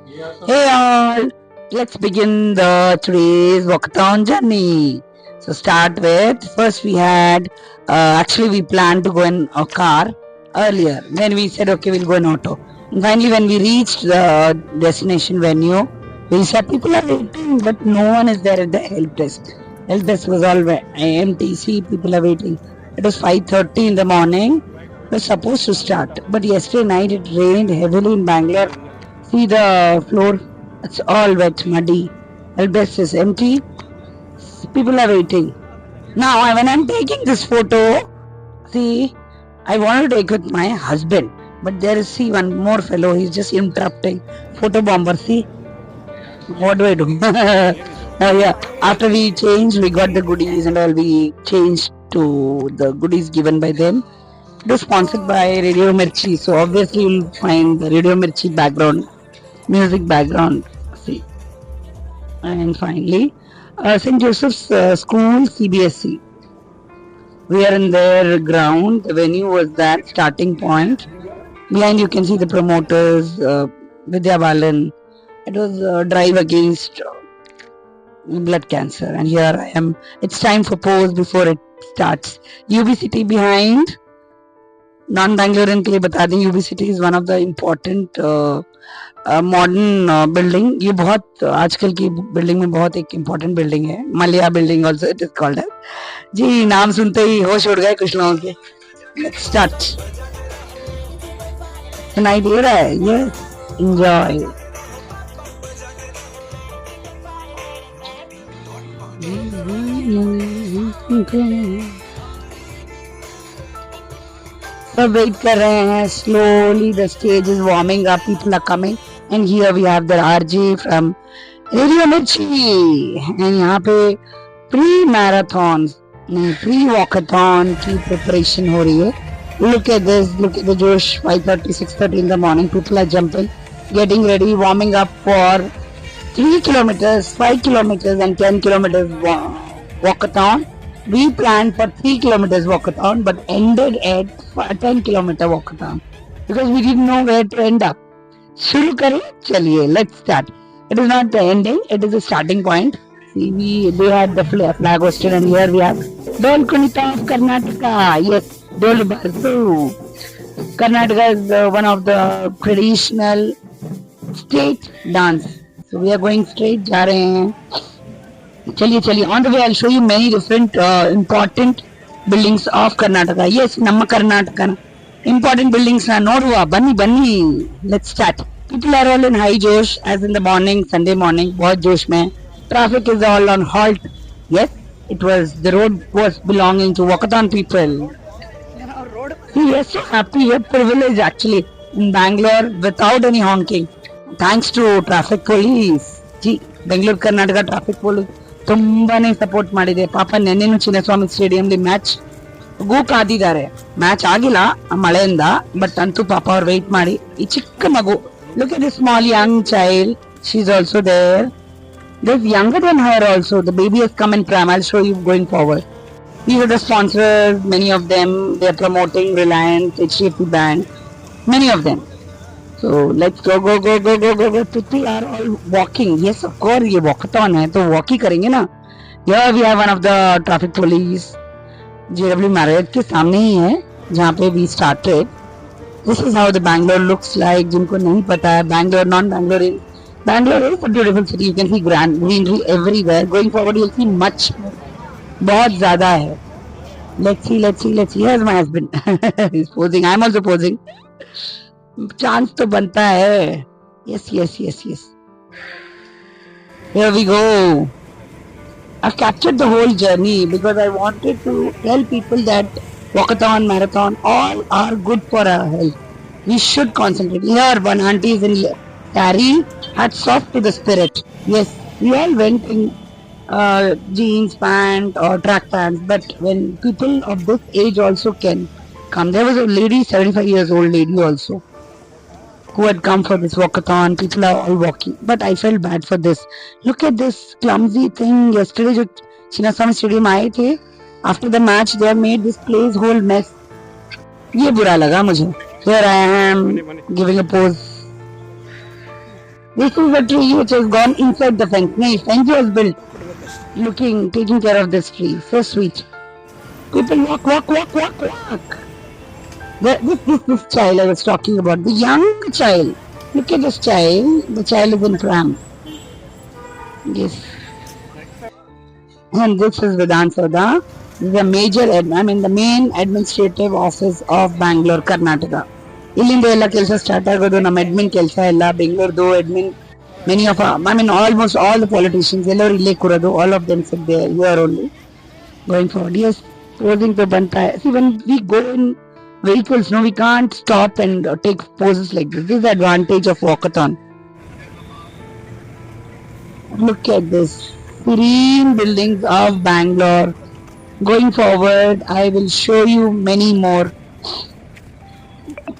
Hey all, let's begin the today's walkathon journey. So start with first we had actually we planned to go in a car earlier. Then we said okay we'll go in auto. And finally when we reached the destination venue, we saw people are waiting but no one is there at the help desk. Help desk was all empty. See people are waiting. It was 5:30 in the morning. We were supposed to start, but yesterday night it rained heavily in Bangalore. See the floor, it's all wet, muddy. Help desk is empty. People are waiting. Now, when I'm taking this photo, see, I want to take with my husband. But there is, see, one more fellow, he's just interrupting. Photo bomber, see, what do I do? Yeah, after we changed, we got the goodies and all, we changed to the goodies given by them. It was sponsored by Radio Mirchi, so obviously you'll find the Radio Mirchi background, music background. See, and finally, St. Joseph's School CBSE. We are in their ground. The venue was that starting point. Behind you can see the promoters, Vidya Balan. It was a drive against blood cancer, and here I am. It's time for pose before it starts. UB City behind. Non Bangalorean के लिए बता दें UB City is one of the important modern building. ये बहुत आजकल की building में बहुत एक इम्पोर्टेंट बिल्डिंग है. मलिया building also it is called है. जी नाम सुनते ही होश उड़ गए कुछ लोगों के. Let's start. सुनाई दे रहा है ये. एंजॉय. सब वेट कर रहे हैं. Slowly the stage is warming up. People are coming and here we have the RJ from radio Mirchi. And यहाँ पे प्री मैराथन नहीं प्री वॉकाथॉन की प्रिपरेशन हो रही है. Look at this, look at the Josh. 5:30, 6:30 in the morning. People are jumping, getting ready, warming up for 3 kilometers, 5 kilometers, and 10 kilometers walkathon. We planned for 3 kilometers walkathon, but ended at 10-kilometer walkathon because we didn't know where to end up. शुरू करें, चलिए, let's start. It is not the ending; it is the starting point. See, they had the flag hosted, and here we have Dol Kunita of Karnataka. Yes. Dol Barsu. Karnataka is one of the traditional state dance. So we are going straight. जा रहे हैं. चलिए चलिए. On the way, I'll show you many different important buildings of Karnataka. Yes, ನಮ್ಮ Karnataka important buildings na ನೋಡುವ. ಬನ್ನಿ ಬನ್ನಿ. Let's start. People are all in high josh as in the morning, Sunday morning. बहुत जोश में. Traffic is all on halt. Yes, it was the road was belonging to Walkathon people. We are so happy, we are privileged actually in Bangalore without any honking. Thanks to traffic police. जी Bengaluru Karnataka traffic police ತುಂಬಾನೇ support ಮಾಡಿದೆ. ಪಾಪ ನೆನ್ನೆನು Chinnaswamy stadium match ಗೋ ಕಾದಿದ್ದಾರೆ. Match ಆಗಿಲ್ಲ ಮಳೆಯಿಂದ, but ಅಂತೂ ಪಾಪ ಅವ್ರು ವೆಯ್ಟ್ ಮಾಡಿ. ಈ ಚಿಕ್ಕ ಮಗು, look at this small young child, she's also there. There's younger than her also. The baby has come in pram. I'll show you going forward. These are the sponsors, many of them. They are promoting Reliance, HDFC Bank, many of them. So let's go, go, go, go, go, go, go. People are all walking. Yes, of course, ये walkathon है तो walk ही करेंगे ना. Here we have one of the traffic police. JW Marriott के सामने ही है जहाँ पे we started. This is how the Bangalore looks like. जिनको नहीं पता है, Bangalore, non-Bangalore, Bangalore is a beautiful city. You can see greenery everywhere. Going forward, you'll see much more. बहुत ज्यादा है. Let's see, let's see, let's see. Here's my husband. He's posing. I'm also posing. Chance तो बनता है. Yes, yes, yes, yes. Here we go. I've captured the whole journey because I wanted to tell people that walkathon, marathon, all are good for our health. We should concentrate. Here, one auntie is in Harry. Hats off to the spirit. Yes, we all went in jeans, pant or track pants, but when people of this age also can come. There was a lady, 75 years old lady also, who had come for this walkathon. People are all walking, but I felt bad for this. Look at this clumsy thing. Yesterday जो Chinnaswamy stadium आए थे, after the match they have made this place whole mess. ये बुरा लगा मुझे. Here I am giving a pose. This is the tree which has gone inside the fence. No, fence was built. Looking, taking care of this tree. So sweet. People walk, walk, walk, walk, walk. This child I was talking about, the young child. Look at this child. The child is in pram. Yes. And this is Vidhan Soda. This is a the main administrative office of Bangalore, Karnataka. ಇಲ್ಲಿಂದ ಎಲ್ಲ ಕೆಲಸ start ಆಗೋದು ನಮ್ಮ admin ಕೆಲಸ ಎಲ್ಲ ಬೆಂಗಳೂರುದು admin many of almost all the politicians ಎಲ್ಲರೂ ಇಲ್ಲೇ ಕೂರೋದು all of them sit there here only going forward yes posing to Banta. See, when we go in vehicles, no, we can't stop and take poses like this. This is the advantage of walkathon. Look at this serene buildings of Bangalore. Going forward, I will show you many more.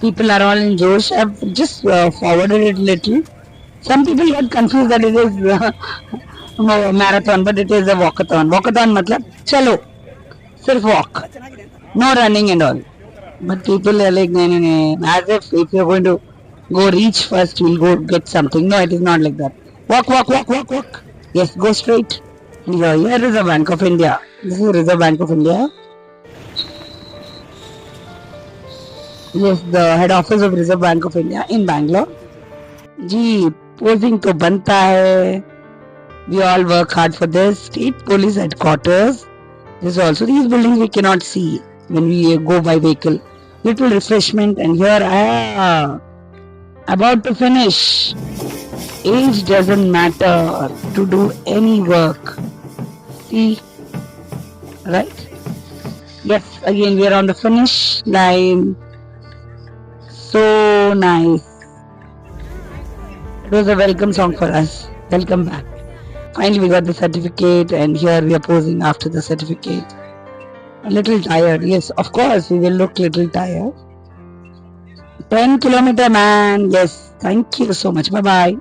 People are all in Josh. I've just forwarded it a little. Some people got confused that it is a marathon, but it is a walkathon. Walkathon matlab chalo, sirf walk, no running and all. But people are like, no, as if you're going to go reach first, you'll go get something. No, it is not like that. Walk, walk, walk, walk, walk. Yes, go straight. Here is Reserve Bank of India. This is Reserve Bank of India. Yes, the head office of Reserve Bank of India in Bangalore. Gee, posing to banta hai. We all work hard for this. State Police Headquarters. This also, these buildings we cannot see when we go by vehicle. Little refreshment, and here about to finish. Age doesn't matter to do any work. See, right? Yes, again we are on the finish line. So nice. It was a welcome song for us. Welcome back. Finally we got the certificate, and here we are posing after the certificate. A little tired. Yes, of course we will look little tired. 10 kilometer man. Yes, thank you so much. Bye bye.